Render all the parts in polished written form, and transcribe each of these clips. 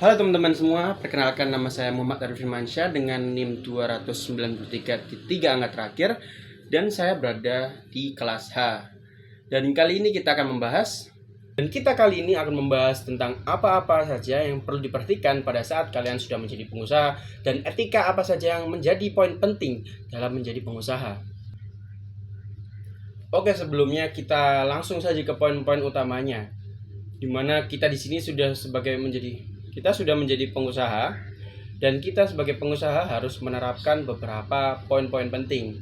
Halo teman-teman semua, perkenalkan nama saya Muhammad Arif Firmansyah dengan NIM 293 di 3 angka terakhir dan saya berada di kelas H. Dan kali ini kita akan membahas tentang apa-apa saja yang perlu diperhatikan pada saat kalian sudah menjadi pengusaha dan etika apa saja yang menjadi poin penting dalam menjadi pengusaha. Oke, sebelumnya kita langsung saja ke poin-poin utamanya. Di mana kita di sini sudah menjadi pengusaha dan kita sebagai pengusaha harus menerapkan beberapa poin-poin penting.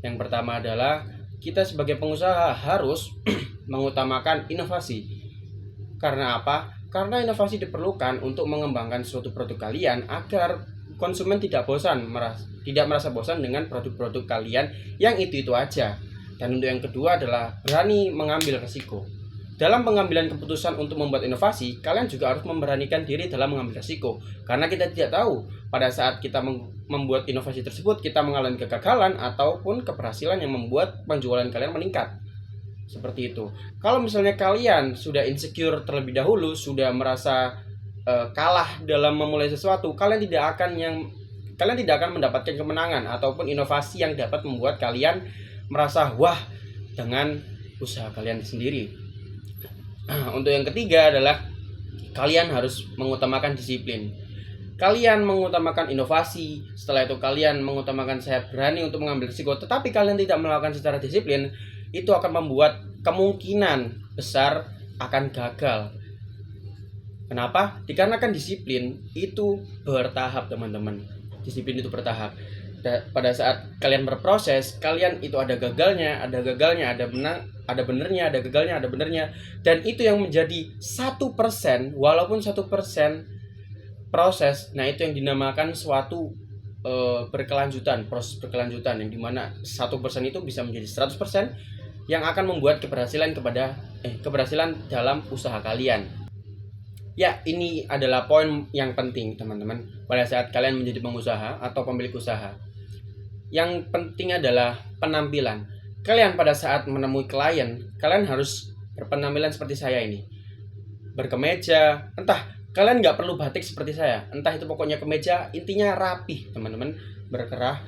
Yang pertama adalah kita sebagai pengusaha harus mengutamakan inovasi. Karena apa? Karena inovasi diperlukan untuk mengembangkan suatu produk kalian agar konsumen tidak merasa bosan dengan produk-produk kalian yang itu aja. Dan untuk yang kedua adalah berani mengambil resiko. Dalam pengambilan keputusan untuk membuat inovasi, kalian juga harus memberanikan diri dalam mengambil risiko. Karena kita tidak tahu pada saat kita membuat inovasi tersebut, kita mengalami kegagalan ataupun keberhasilan yang membuat penjualan kalian meningkat. Seperti itu. Kalau misalnya kalian sudah insecure terlebih dahulu, sudah merasa kalah dalam memulai sesuatu, kalian tidak akan mendapatkan kemenangan ataupun inovasi yang dapat membuat kalian merasa wah dengan usaha kalian sendiri. Untuk yang ketiga adalah kalian harus mengutamakan disiplin. Kalian mengutamakan inovasi, setelah itu kalian mengutamakan saya berani untuk mengambil risiko, tetapi kalian tidak melakukan secara disiplin, itu akan membuat kemungkinan besar akan gagal. Kenapa? Dikarenakan disiplin itu bertahap, teman-teman. Disiplin itu bertahap. Pada saat kalian berproses, kalian itu ada gagalnya, ada benernya, ada gagalnya, ada benernya, dan itu yang menjadi 1%, walaupun 1% proses. Nah, itu yang dinamakan suatu proses berkelanjutan, yang dimana 1% itu bisa menjadi 100% yang akan membuat keberhasilan dalam usaha kalian. Ya, ini adalah poin yang penting, teman-teman, pada saat kalian menjadi pengusaha atau pemilik usaha. Yang penting adalah penampilan. Kalian pada saat menemui klien, kalian harus berpenampilan seperti saya ini. Berkemeja, entah kalian nggak perlu batik seperti saya, entah itu pokoknya kemeja, intinya rapih, teman-teman, berkerah.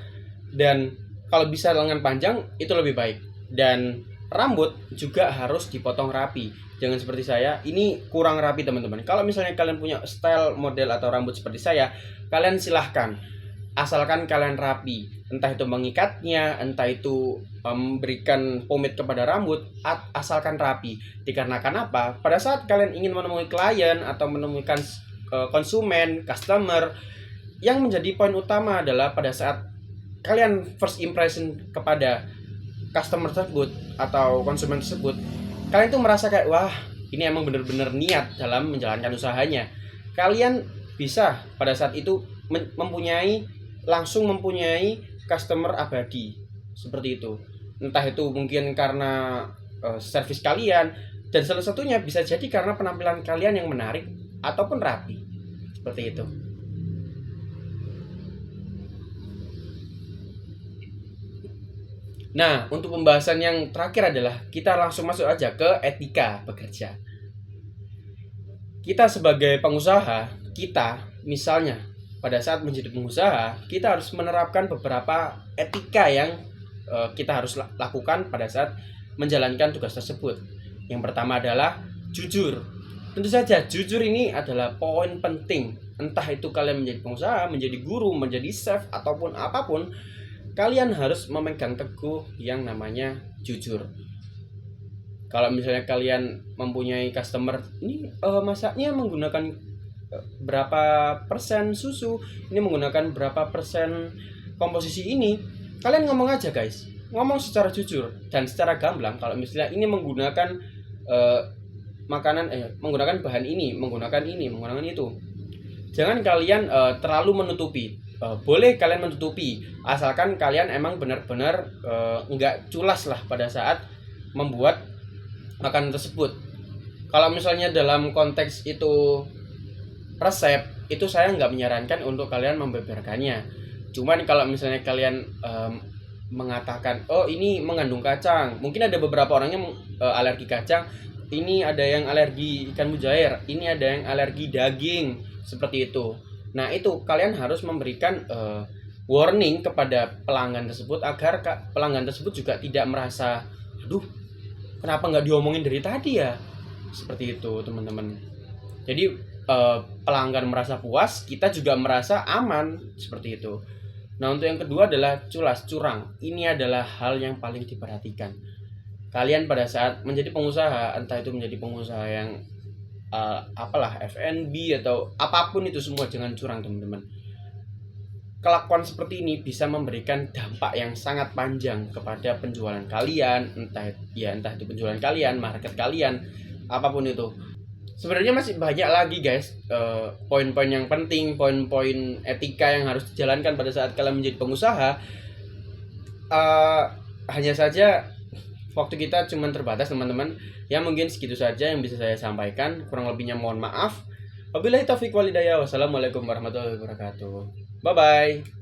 Dan kalau bisa lengan panjang, itu lebih baik. Dan rambut juga harus dipotong rapi. Jangan seperti saya, ini kurang rapi, teman-teman. Kalau misalnya kalian punya style model atau rambut seperti saya, kalian silahkan. Asalkan kalian rapi, entah itu mengikatnya, entah itu memberikan pomade kepada rambut, asalkan rapi. Dikarenakan apa? Pada saat kalian ingin menemui klien atau menemukan konsumen, customer, yang menjadi poin utama adalah pada saat kalian first impression kepada customer tersebut atau konsumen tersebut, kalian tuh merasa kayak wah, ini emang bener-bener niat dalam menjalankan usahanya. Kalian bisa pada saat itu langsung mempunyai customer abadi seperti itu. Entah itu mungkin karena servis kalian, dan salah satunya bisa jadi karena penampilan kalian yang menarik ataupun rapi seperti itu. Nah, untuk pembahasan yang terakhir adalah kita langsung masuk aja ke etika bekerja. Kita sebagai pengusaha, misalnya pada saat menjadi pengusaha, kita harus menerapkan beberapa etika yang kita harus lakukan pada saat menjalankan tugas tersebut. Yang pertama adalah jujur. Tentu saja jujur ini adalah poin penting. Entah itu kalian menjadi pengusaha, menjadi guru, menjadi chef, ataupun apapun, kalian harus memegang teguh yang namanya jujur. Kalau misalnya kalian mempunyai customer, ini masaknya menggunakan berapa persen susu, ini menggunakan berapa persen komposisi ini, kalian ngomong aja guys, ngomong secara jujur dan secara gamblang. Kalau misalnya ini menggunakan menggunakan bahan ini, menggunakan itu, jangan kalian terlalu menutupi. Boleh kalian menutupi, asalkan kalian emang benar-benar nggak culas lah pada saat membuat makanan tersebut. Kalau misalnya dalam konteks itu resep, itu saya nggak menyarankan untuk kalian membeberkannya. Cuman kalau misalnya kalian mengatakan oh ini mengandung kacang, mungkin ada beberapa orang yang alergi kacang, ini ada yang alergi ikan mujair, ini ada yang alergi daging, seperti itu. Nah itu kalian harus memberikan warning kepada pelanggan tersebut agar pelanggan tersebut juga tidak merasa, aduh kenapa nggak diomongin dari tadi ya, seperti itu teman-teman. Jadi pelanggan merasa puas, kita juga merasa aman, seperti itu. Nah untuk yang kedua adalah culas curang. Ini adalah hal yang paling diperhatikan. Kalian pada saat menjadi pengusaha, entah itu menjadi pengusaha yang apalah F&B atau apapun itu semua, jangan curang teman-teman. Kelakuan seperti ini bisa memberikan dampak yang sangat panjang kepada penjualan kalian, entah itu penjualan kalian, market kalian, apapun itu. Sebenarnya masih banyak lagi guys, poin-poin yang penting, poin-poin etika yang harus dijalankan pada saat kalian menjadi pengusaha. Hanya saja waktu kita cuma terbatas teman-teman. Ya mungkin segitu saja yang bisa saya sampaikan, kurang lebihnya mohon maaf. Wabillahi taufiq wal hidayah. Wassalamualaikum warahmatullahi wabarakatuh. Bye bye.